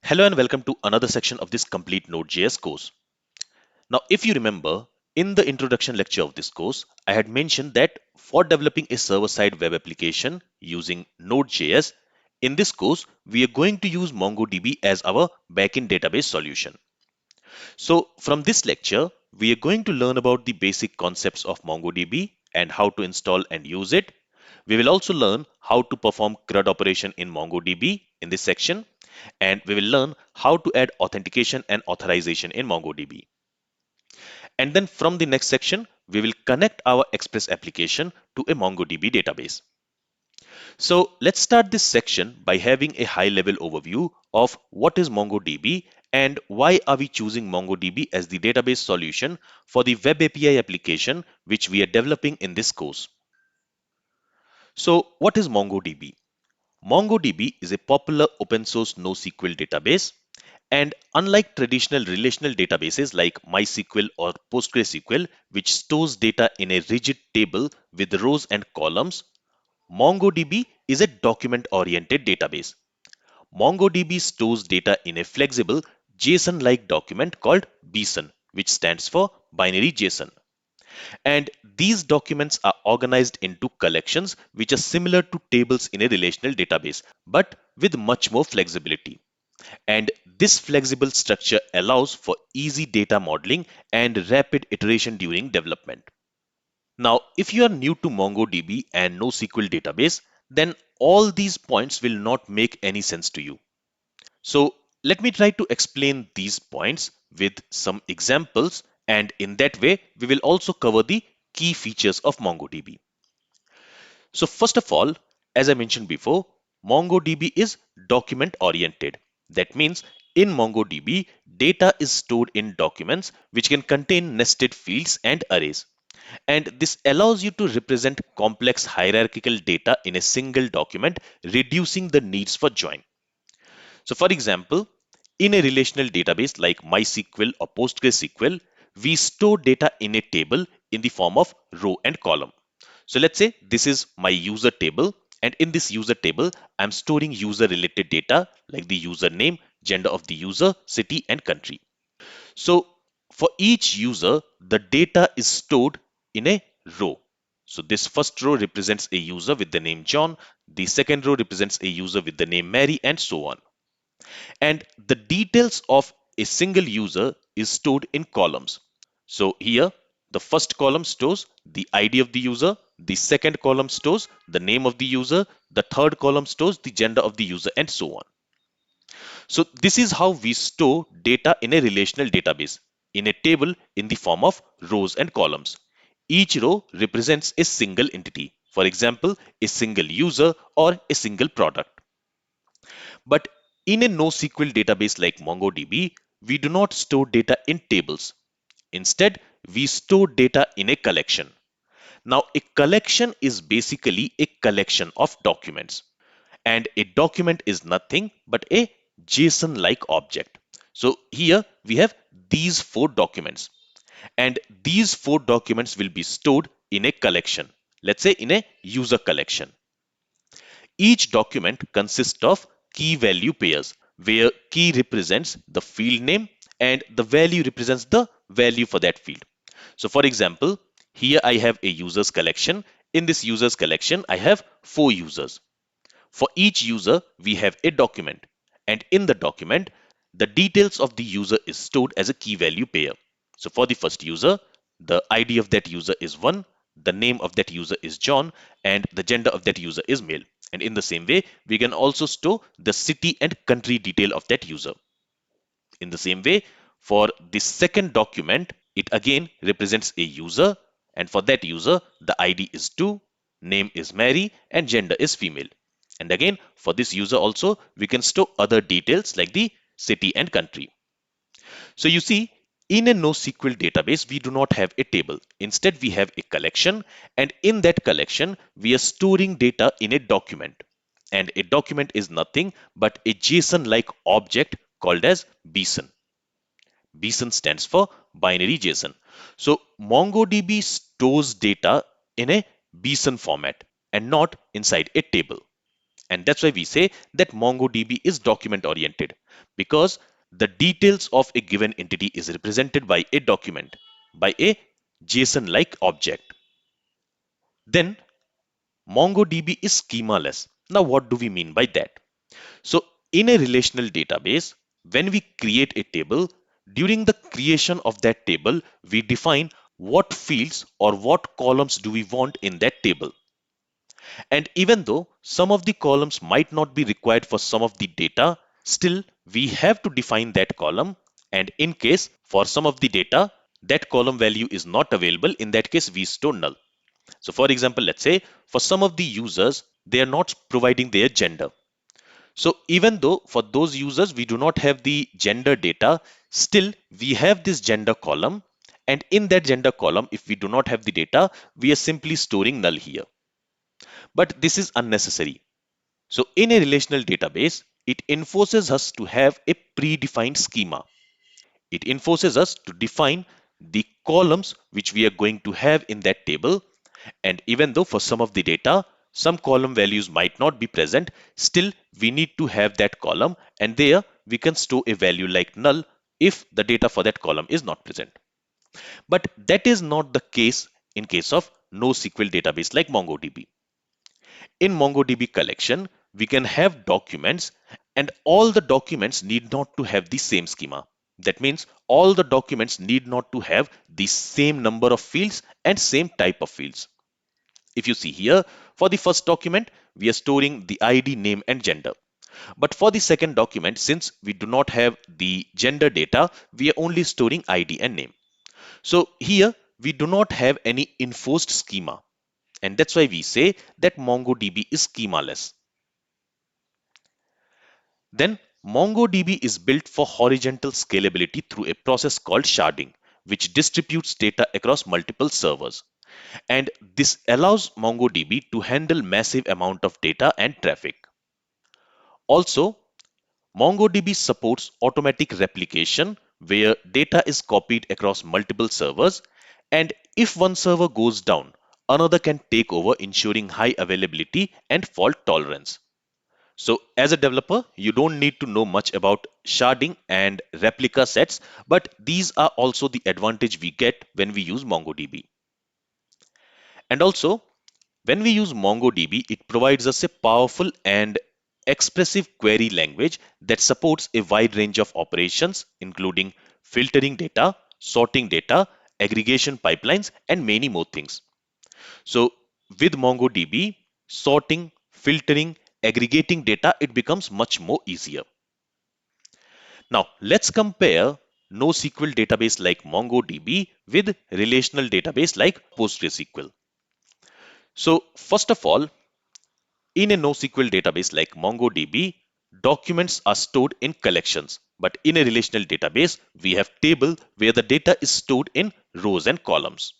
Hello and welcome to another section of this complete Node.js course. Now, if you remember, in the introduction lecture of this course, I had mentioned that for developing a server-side web application using Node.js, in this course, we are going to use MongoDB as our backend database solution. So, from this lecture, we are going to learn about the basic concepts of MongoDB and how to install and use it. We will also learn how to perform CRUD operation in MongoDB in this section, and we will learn how to add authentication and authorization in MongoDB. And then from the next section, we will connect our Express application to a MongoDB database. So let's start this section by having a high-level overview of what is MongoDB and why are we choosing MongoDB as the database solution for the Web API application which we are developing in this course. So what is MongoDB? MongoDB is a popular open source NoSQL database, and unlike traditional relational databases like MySQL or PostgreSQL, which stores data in a rigid table with rows and columns, MongoDB is a document-oriented database. MongoDB stores data in a flexible JSON-like document called BSON, which stands for binary JSON. And these documents are organized into collections which are similar to tables in a relational database, but with much more flexibility. And this flexible structure allows for easy data modeling and rapid iteration during development. Now, if you are new to MongoDB and NoSQL database, then all these points will not make any sense to you. So let me try to explain these points with some examples, and in that way, we will also cover the key features of MongoDB. So first of all, as I mentioned before, MongoDB is document oriented. That means in MongoDB, data is stored in documents which can contain nested fields and arrays. And this allows you to represent complex hierarchical data in a single document, reducing the needs for join. So for example, in a relational database like MySQL or PostgreSQL, we store data in a table in the form of row and column. So let's say this is my user table, and in this user table, I'm storing user related data like the username, gender of the user, city and country. So for each user, the data is stored in a row. So this first row represents a user with the name John, the second row represents a user with the name Mary, and so on. And the details of a single user is stored in columns. So here, the first column stores the ID of the user, the second column stores the name of the user, the third column stores the gender of the user, and so on. So this is how we store data in a relational database, in a table in the form of rows and columns. Each row represents a single entity, for example, a single user or a single product. But in a NoSQL database like MongoDB, we do not store data in tables. Instead, we store data in a collection. Now, a collection is basically a collection of documents. And a document is nothing but a JSON-like object. So here we have these four documents. And these four documents will be stored in a collection. Let's say in a user collection. Each document consists of key value pairs, where key represents the field name and the value represents the value for that field. So for example, here I have a users collection. In this users collection, I have 4 users. For each user, we have a document. And in the document, the details of the user is stored as a key value pair. So for the first user, the ID of that user is 1, the name of that user is John, and the gender of that user is male. And in the same way, we can also store the city and country detail of that user. In the same way, for the second document, it again represents a user, and for that user, the ID is 2, name is Mary, and gender is female. And again, for this user also, we can store other details like the city and country. So you see, in a NoSQL database, we do not have a table. Instead, we have a collection, and in that collection, we are storing data in a document. And a document is nothing but a JSON-like object called as BSON. BSON stands for binary JSON. So MongoDB stores data in a BSON format and not inside a table. And that's why we say that MongoDB is document oriented, because the details of a given entity is represented by a document, by a JSON-like object. Then MongoDB is schemaless. Now, what do we mean by that? So, in a relational database, when we create a table, during the creation of that table, we define what fields or what columns do we want in that table. And even though some of the columns might not be required for some of the data, still we have to define that column. And in case for some of the data, that column value is not available, in that case we store null. So for example, let's say for some of the users, they are not providing their gender. So even though for those users we do not have the gender data, still we have this gender column. And in that gender column, if we do not have the data, we are simply storing null here. But this is unnecessary. So in a relational database, it enforces us to have a predefined schema. It enforces us to define the columns which we are going to have in that table. And even though for some of the data, some column values might not be present, still we need to have that column, and there we can store a value like null if the data for that column is not present. But that is not the case in case of NoSQL database like MongoDB. In MongoDB collection, we can have documents, and all the documents need not to have the same schema. That means all the documents need not to have the same number of fields and same type of fields. If you see here, for the first document, we are storing the ID, name, and gender. But for the second document, since we do not have the gender data, we are only storing ID and name. So here, we do not have any enforced schema. And that's why we say that MongoDB is schemaless. Then MongoDB is built for horizontal scalability through a process called sharding, which distributes data across multiple servers. And this allows MongoDB to handle massive amount of data and traffic. Also, MongoDB supports automatic replication where data is copied across multiple servers, and if one server goes down, another can take over, ensuring high availability and fault tolerance. So as a developer, you don't need to know much about sharding and replica sets, but these are also the advantage we get when we use MongoDB. And also, when we use MongoDB, it provides us a powerful and expressive query language that supports a wide range of operations, including filtering data, sorting data, aggregation pipelines, and many more things. So with MongoDB, sorting, filtering, aggregating data, it becomes much more easier. Now let's compare NoSQL database like MongoDB with relational database like PostgreSQL. So first of all, in a NoSQL database like MongoDB, documents are stored in collections. But in a relational database, we have table where the data is stored in rows and columns.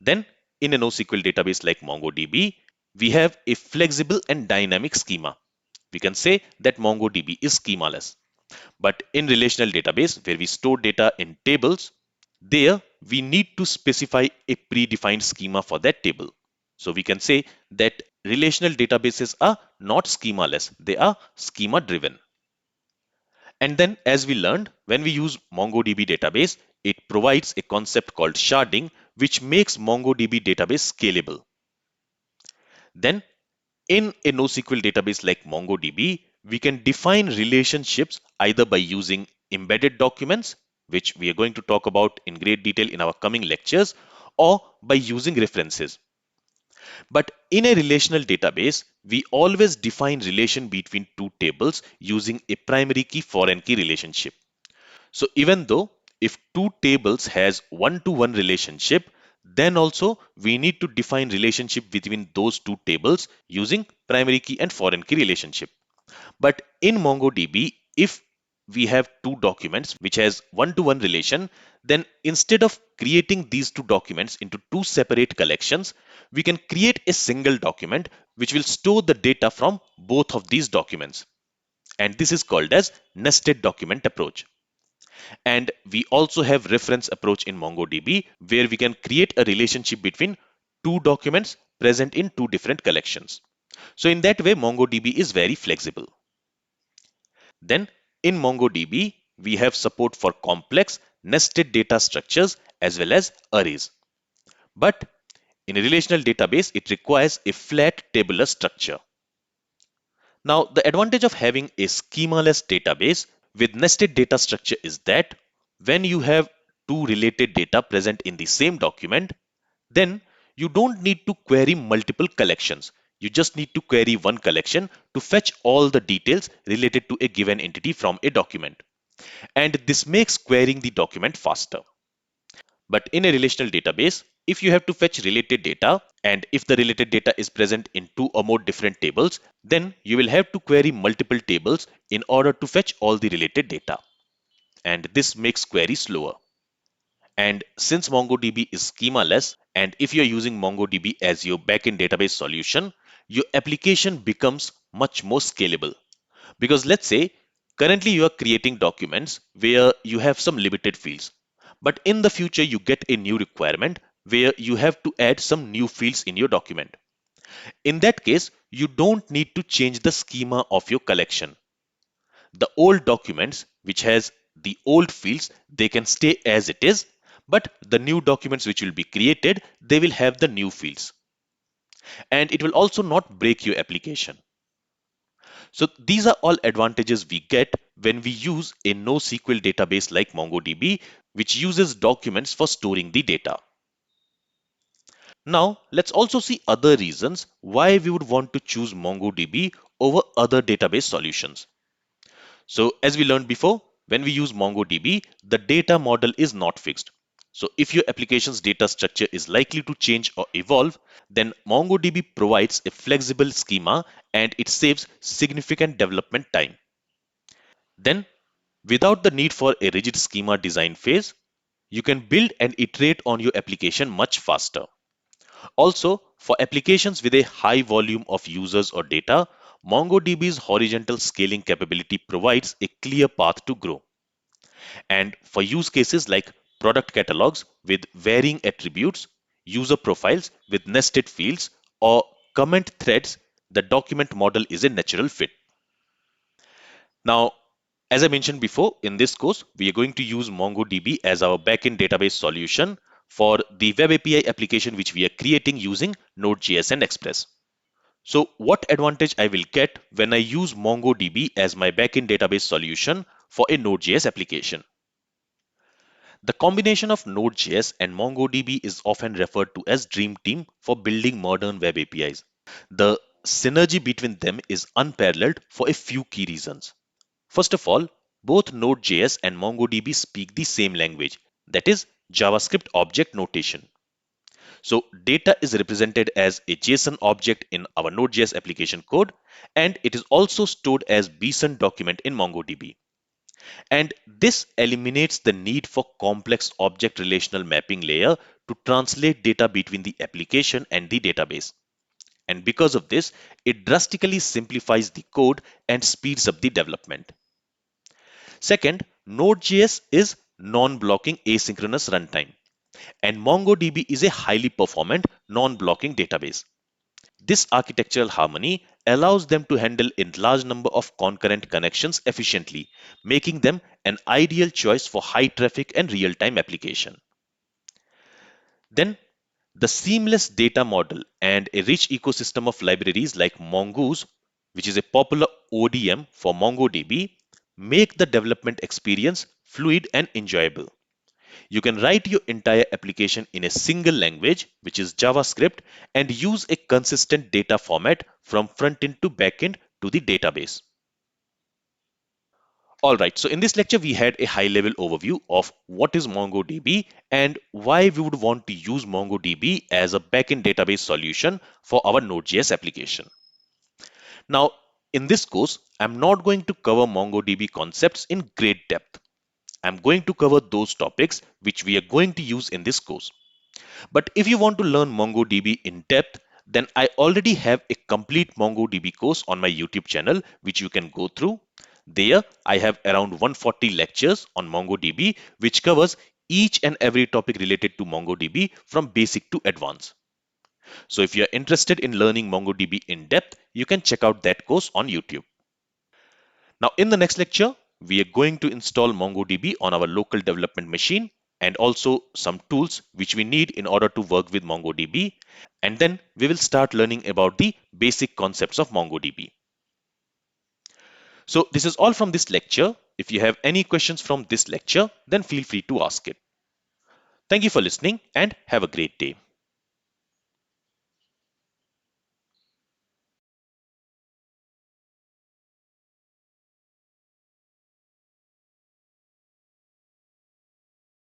Then in a NoSQL database like MongoDB, we have a flexible and dynamic schema. We can say that MongoDB is schemaless. But in relational database where we store data in tables, there we need to specify a predefined schema for that table. So we can say that relational databases are not schemaless, they are schema driven. And then as we learned, when we use MongoDB database, it provides a concept called sharding, which makes MongoDB database scalable. Then in a NoSQL database like MongoDB, we can define relationships either by using embedded documents, which we are going to talk about in great detail in our coming lectures, or by using references. But in a relational database, we always define relation between two tables using a primary key foreign key relationship. So even though if two tables has one-to-one relationship, then also we need to define relationship between those two tables using primary key and foreign key relationship. But in MongoDB, if we have two documents which has one-to-one relation, then instead of creating these two documents into two separate collections, we can create a single document which will store the data from both of these documents. And this is called as nested document approach. And we also have reference approach in MongoDB where we can create a relationship between two documents present in two different collections. So in that way, MongoDB is very flexible. Then in MongoDB, we have support for complex nested data structures as well as arrays. But in a relational database, it requires a flat tabular structure. Now, the advantage of having a schemaless database with nested data structure is that when you have two related data present in the same document, then you don't need to query multiple collections. You just need to query one collection to fetch all the details related to a given entity from a document. And this makes querying the document faster. But in a relational database, if you have to fetch related data and if the related data is present in two or more different tables, then you will have to query multiple tables in order to fetch all the related data. And this makes query slower. And since MongoDB is schemaless, and if you're using MongoDB as your backend database solution, your application becomes much more scalable. Because let's say currently you are creating documents where you have some limited fields. But in the future, you get a new requirement where you have to add some new fields in your document. In that case, you don't need to change the schema of your collection. The old documents, which has the old fields, they can stay as it is, but the new documents which will be created, they will have the new fields. And it will also not break your application. So these are all advantages we get when we use a NoSQL database like MongoDB, which uses documents for storing the data. Now, let's also see other reasons why we would want to choose MongoDB over other database solutions. So as we learned before, when we use MongoDB, the data model is not fixed. So if your application's data structure is likely to change or evolve, then MongoDB provides a flexible schema and it saves significant development time. Then, without the need for a rigid schema design phase, you can build and iterate on your application much faster. Also, for applications with a high volume of users or data, MongoDB's horizontal scaling capability provides a clear path to grow. And for use cases like product catalogs with varying attributes, user profiles with nested fields, or comment threads, the document model is a natural fit. Now, as I mentioned before, in this course, we are going to use MongoDB as our backend database solution for the web API application which we are creating using Node.js and Express. So what advantage I will get when I use MongoDB as my backend database solution for a Node.js application? The combination of Node.js and MongoDB is often referred to as Dream Team for building modern web APIs. The synergy between them is unparalleled for a few key reasons. First of all, both Node.js and MongoDB speak the same language, that is JavaScript object notation. So data is represented as a JSON object in our Node.js application code, and it is also stored as BSON document in MongoDB. And this eliminates the need for complex object relational mapping layer to translate data between the application and the database. And because of this, it drastically simplifies the code and speeds up the development. Second, Node.js is non-blocking asynchronous runtime, and MongoDB is a highly performant non-blocking database. This architectural harmony allows them to handle a large number of concurrent connections efficiently, making them an ideal choice for high traffic and real-time application. Then, the seamless data model and a rich ecosystem of libraries like Mongoose, which is a popular ODM for MongoDB, make the development experience fluid and enjoyable. You can write your entire application in a single language, which is JavaScript, and use a consistent data format from front-end to back-end to the database. Alright, so in this lecture, we had a high-level overview of what is MongoDB and why we would want to use MongoDB as a back-end database solution for our Node.js application. Now, in this course, I'm not going to cover MongoDB concepts in great depth. I'm going to cover those topics which we are going to use in this course. But if you want to learn MongoDB in depth, then I already have a complete MongoDB course on my YouTube channel, which you can go through. There, I have around 140 lectures on MongoDB, which covers each and every topic related to MongoDB from basic to advanced. So if you're interested in learning MongoDB in depth, you can check out that course on YouTube. Now in the next lecture, we are going to install MongoDB on our local development machine and also some tools which we need in order to work with MongoDB. And then we will start learning about the basic concepts of MongoDB. So this is all from this lecture. If you have any questions from this lecture, then feel free to ask it. Thank you for listening and have a great day.